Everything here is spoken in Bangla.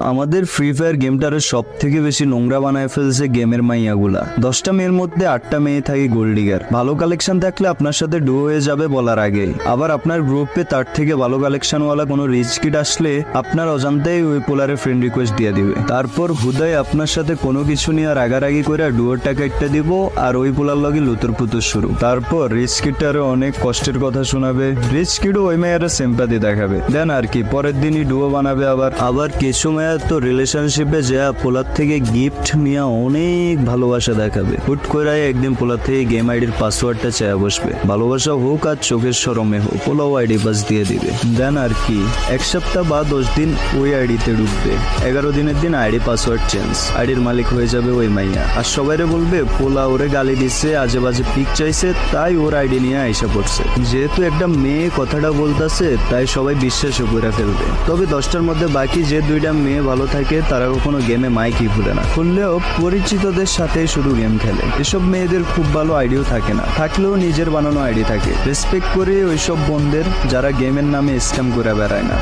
আমাদের ফ্রি ফায়ার গেমটারে সব থেকে বেশি নোংরা বানায় ফেলছে গেমের মাইয়াগুলা। 10টা মেয়ের মধ্যে 8টা মেয়ে থাকে গোল্ড ডিগার। ভালো কালেকশন থাকলে আপনার সাথে ডু হয়ে যাবে বলার আগেই। আবার আপনার গ্রুপে তার থেকে ভালো কালেকশনওয়ালা কোনো রিচ কিড আসলে আপনার অজান্তেই ওই পোলারে ফ্রেন্ড রিকোয়েস্ট দিয়ে দিবে। তারপর হুদাই আপনার সাথে কোনো কিছু নিয়ে রাগারাগি করে ডুয়োর টাকা একটা দিব আর ওই পোলার লগে লুতুর পুতুর শুরু। তারপর রিচ কিডটারে অনেক কষ্টের কথা শোনাবে, রিচ কিডও ওই মেয়ের সিম্পাথি দেখাবে, দেন আর কি পরের দিনই ডুয়ো বানাবে। আবার কিছু মেয়ের তো রিলেশনশিপে যা পোলার থেকে গিফট নিয়ে অনেক ভালোবাসা দেখাবে। হুট করে একদিন পোলার থেকে গেম আইডির পাসওয়ার্ডটা চেয়ে বসবে। ভালোবাসা হোক আর চোখের শরমে হোক, পোলাও আইডি পাস দিয়ে দিবে। দেন আর কি 1 সপ্তাহ বা 10 দিন ওই আইডিতে ঢুকবে। 11 দিনের দিন আইডি পাসওয়ার্ড চেঞ্জ, আইডির মালিক হয়ে যাবে ওই মাইয়া। আর সবাইরে বলবে পোলা ওরে গালি দিচ্ছে, আজে বাজে পিক চাইছে, তাই ওর আইডি নিয়ে আইসা পড়ছে। যেহেতু একটা মেয়ে কথাটা বলতেছে তাই সবাই বিশ্বাসও করে ফেলবে। তবে 10টার মধ্যে বাকি যে 2টা মেয়ে ভালো থাকে তারা কখনো গেমে মাইকই খুলে না, খুললেও পরিচিতদের সাথে শুধু গেম খেলে। এসব মেয়েদের খুব ভালো আইডিও থাকে না, থাকলেও নিজের বানানো আইডি থাকে। রেসপেক্ট করে ওইসব বোনদের যারা গেমের নামে স্ক্যাম করে বেড়ায় না।